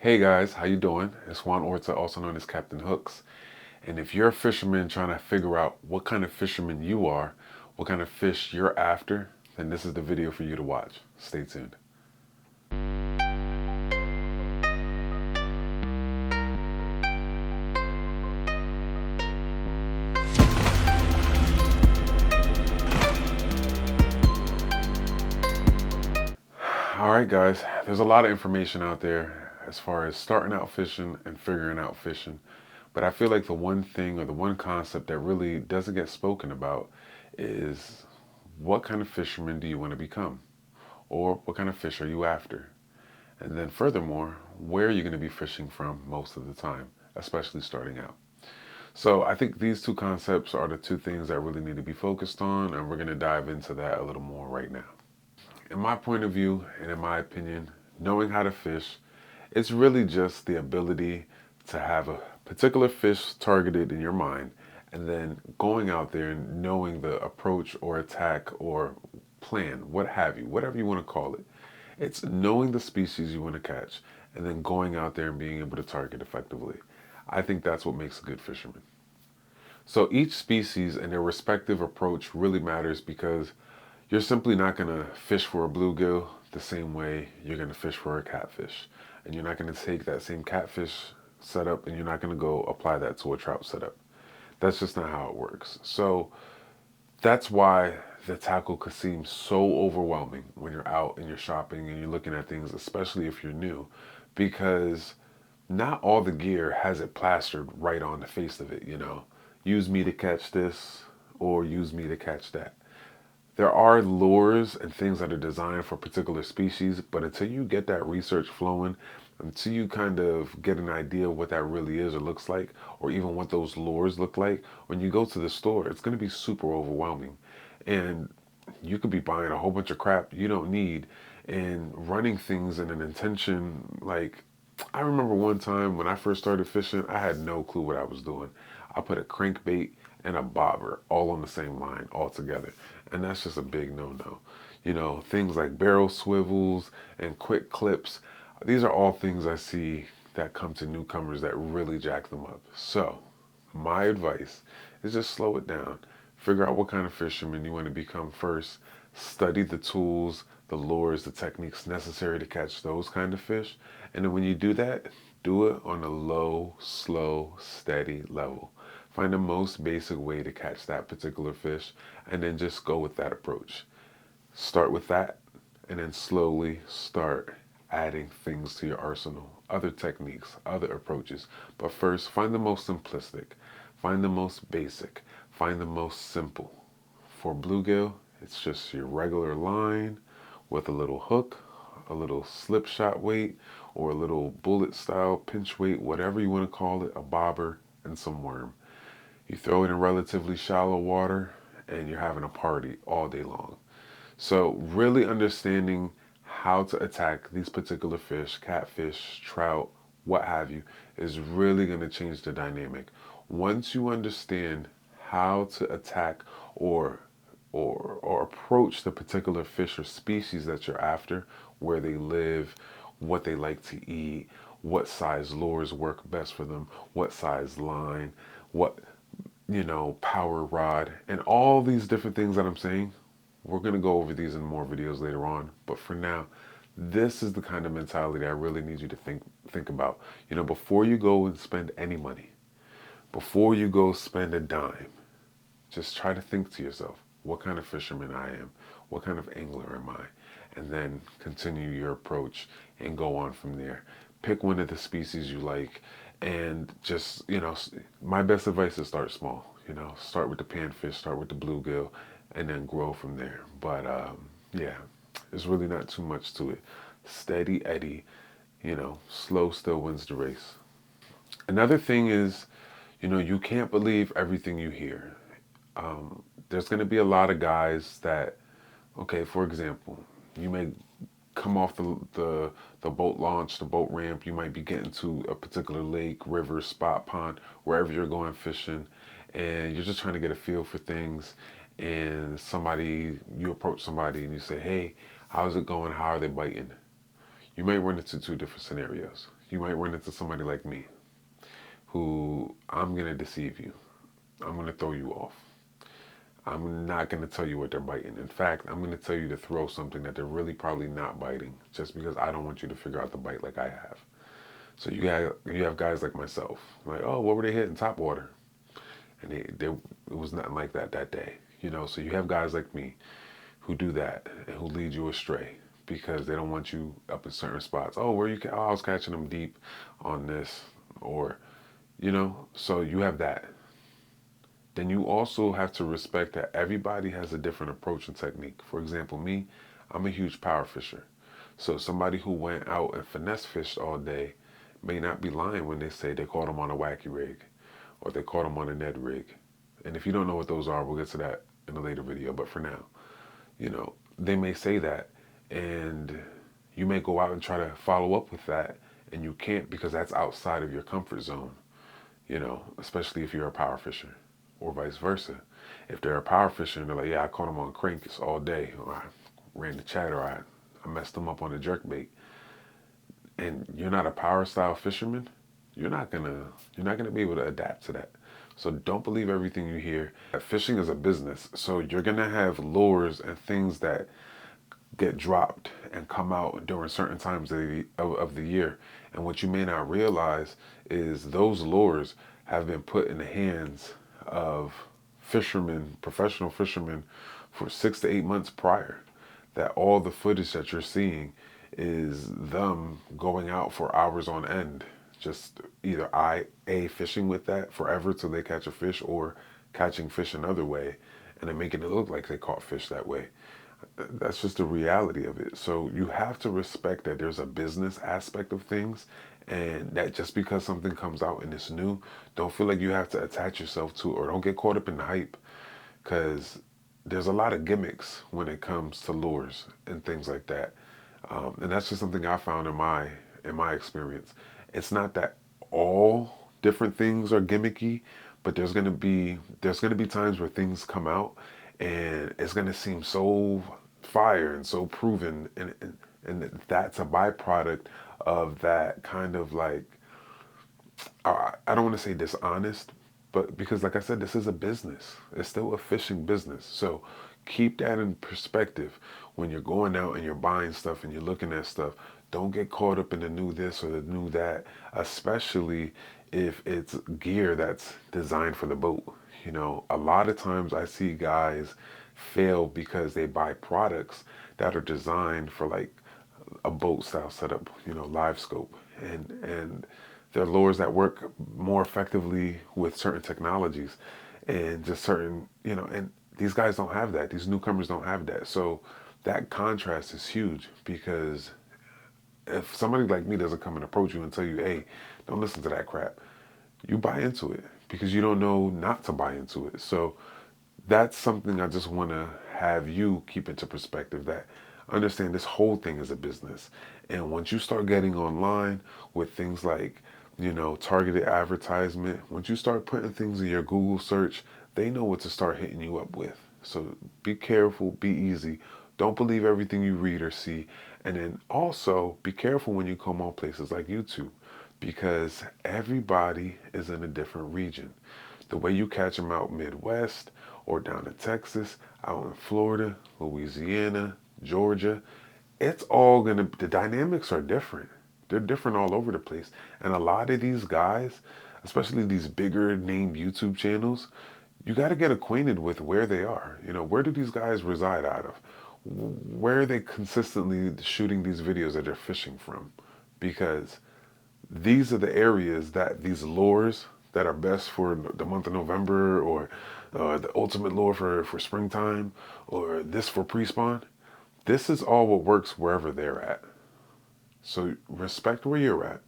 Hey guys, how you doing? It's Juan Orta, also known as Captain Hooks. And if you're a fisherman trying to figure out what kind of fisherman you are, what kind of fish you're after, then this is the video for you to watch. Stay tuned. All right, guys, there's a lot of information out there as far as starting out fishing and figuring out fishing. But I feel like the one thing or the one concept that really doesn't get spoken about is what kind of fisherman do you want to become? Or what kind of fish are you after? And then furthermore, where are you going to be fishing from most of the time, especially starting out? So I think these two concepts are the two things that really need to be focused on, and we're going to dive into that a little more right now. In my point of view, and in my opinion, knowing how to fish, it's really just the ability to have a particular fish targeted in your mind, and then going out there and knowing the approach or attack or plan, what have you, whatever you want to call it. It's knowing the species you want to catch and then going out there and being able to target effectively. I think that's what makes a good fisherman. So each species and their respective approach really matters because you're simply not going to fish for a bluegill the same way you're going to fish for a catfish. And you're not going to take that same catfish setup and you're not going to go apply that to a trout setup. That's just not how it works. So that's why the tackle could seem so overwhelming when you're out and you're shopping and you're looking at things, especially if you're new, because not all the gear has it plastered right on the face of it. Use me to catch this or use me to catch that. There are lures and things that are designed for particular species, but until you get that research flowing, until you kind of get an idea of what that really is or looks like, or even what those lures look like, when you go to the store, it's going to be super overwhelming. And you could be buying a whole bunch of crap you don't need and running things in an intention like, I remember one time when I first started fishing, I had no clue what I was doing. I put a crankbait and a bobber all on the same line all together. And that's just a big no-no. Things like barrel swivels and quick clips, these are all things I see that come to newcomers that really jack them up. So, my advice is just slow it down. Figure out what kind of fisherman you want to become first. Study the tools, the lures, the techniques necessary to catch those kind of fish. And then when you do that, do it on a low, slow, steady level. Find the most basic way to catch that particular fish and then just go with that approach. Start with that and then slowly start adding things to your arsenal, other techniques, other approaches. But first, find the most simplistic, find the most basic, find the most simple. For bluegill, it's just your regular line with a little hook, a little slip shot weight, or a little bullet style pinch weight, whatever you want to call it, a bobber, and some worm. You throw it in relatively shallow water and you're having a party all day long. So really understanding how to attack these particular fish, catfish, trout, what have you, is really going to change the dynamic. Once you understand how to attack or approach the particular fish or species that you're after, where they live, what they like to eat, what size lures work best for them, what size line, what power rod, and all these different things that I'm saying. We're going to go over these in more videos later on, but for now, this is the kind of mentality I really need you to think about. Before you go and spend any money, before you go spend a dime, just try to think to yourself, what kind of fisherman I am, what kind of angler am I, and then continue your approach and go on from there. Pick one of the species you like, and just, my best advice is start small. Start with the panfish, start with the bluegill, and then grow from there. But yeah, there's really not too much to it. Steady Eddie, slow still wins the race. Another thing is, you can't believe everything you hear. There's going to be a lot of guys that, okay, for example, you may come off the boat launch, the boat ramp, you might be getting to a particular lake, river, spot, pond, wherever you're going fishing, and you're just trying to get a feel for things, and you approach somebody and you say, hey, how's it going? How are they biting? You may run into two different scenarios. you might run into somebody like me who I'm going to deceive you. I'm going to throw you off. I'm not going to tell you what they're biting. In fact, I'm going to tell you to throw something that they're really probably not biting just because I don't want you to figure out the bite like I have. So you have guys like myself, like, oh, what were they hitting? Top water. And it was nothing like that that day. So you have guys like me who do that and who lead you astray because they don't want you up in certain spots. Oh, oh, I was catching them deep on this, or, so you have that. Then you also have to respect that everybody has a different approach and technique. For example, me, I'm a huge power fisher. So somebody who went out and finesse fished all day may not be lying when they say they caught them on a wacky rig or they caught them on a Ned rig. And if you don't know what those are, we'll get to that in a later video. But for now, they may say that, and you may go out and try to follow up with that, and you can't because that's outside of your comfort zone, especially if you're a power fisher, or vice versa. If they're a power fisher and they're like, yeah, I caught them on crankers all day, or I ran the chat, or I messed them up on a jerk bait, and you're not a power style fisherman, you're not gonna be able to adapt to that. So don't believe everything you hear. Fishing is a business, so you're gonna have lures and things that get dropped and come out during certain times of the year. And what you may not realize is those lures have been put in the hands of fishermen, professional fishermen, for 6 to 8 months prior. That all the footage that you're seeing is them going out for hours on end, just either fishing with that forever till they catch a fish, or catching fish another way and then making it look like they caught fish that way. That's just the reality of it. So you have to respect that there's a business aspect of things, and that just because something comes out and it's new, don't feel like you have to attach yourself to it, or don't get caught up in the hype, because there's a lot of gimmicks when it comes to lures and things like that. And that's just something I found in my experience. It's not that all different things are gimmicky, but there's gonna be times where things come out and it's gonna seem so fire and so proven, and that's a byproduct of that kind of like, I don't want to say dishonest, but because like I said, this is a business. It's still a fishing business. So keep that in perspective when you're going out and you're buying stuff and you're looking at stuff. Don't get caught up in the new this or the new that, especially if it's gear that's designed for the boat. A lot of times I see guys fail because they buy products that are designed for like a boat style setup, live scope, and there are lures that work more effectively with certain technologies and just certain, and these guys don't have that. These newcomers don't have that. So that contrast is huge, because if somebody like me doesn't come and approach you and tell you, hey, don't listen to that crap, you buy into it because you don't know not to buy into it. So that's something I just want to have you keep into perspective, that understand this whole thing is a business. And once you start getting online with things like, targeted advertisement, once you start putting things in your Google search, they know what to start hitting you up with. So be careful, be easy. Don't believe everything you read or see. And then also be careful when you come on places like YouTube, because everybody is in a different region. The way you catch them out Midwest or down in Texas, out in Florida, Louisiana, Georgia, the dynamics are different. They're different all over the place. And a lot of these guys, especially these bigger name YouTube channels, you got to get acquainted with where they are. Where do these guys reside out of? Where are they consistently shooting these videos that they're fishing from? Because these are the areas that these lures that are best for the month of November, or the ultimate lure for springtime, or this for pre-spawn. This is all what works wherever they're at. So respect where you're at,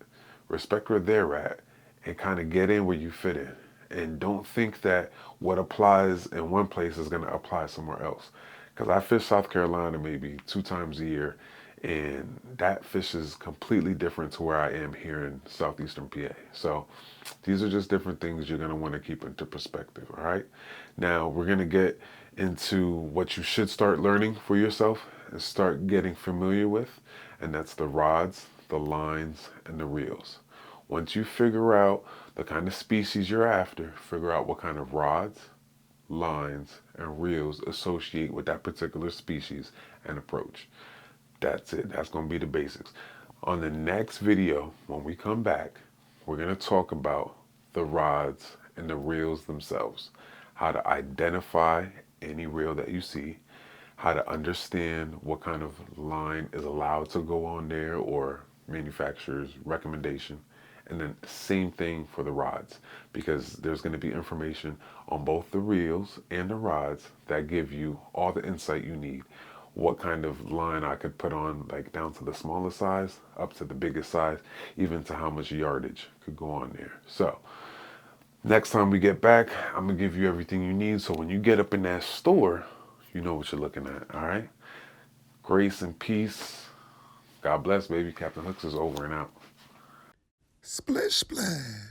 respect where they're at, and kind of get in where you fit in. And don't think that what applies in one place is going to apply somewhere else. Because I fish South Carolina maybe 2 times a year, and that fish is completely different to where I am here in southeastern PA. So these are just different things you're going to want to keep into perspective, all right? Now we're going to get into what you should start learning for yourself and start getting familiar with, and that's the rods, the lines, and the reels. Once you figure out the kind of species you're after, figure out what kind of rods, lines, and reels associate with that particular species and approach. That's it. That's going to be the basics. On the next video, when we come back, we're going to talk about the rods and the reels themselves, how to identify any reel that you see, how to understand what kind of line is allowed to go on there or manufacturer's recommendation, and then same thing for the rods, because there's going to be information on both the reels and the rods that give you all the insight you need. What kind of line I could put on, like down to the smallest size, up to the biggest size, even to how much yardage could go on there. So next time we get back, I'm going to give you everything you need. So when you get up in that store, you know what you're looking at. All right. Grace and peace. God bless, baby. Captain Hooks is over and out. Splish splash.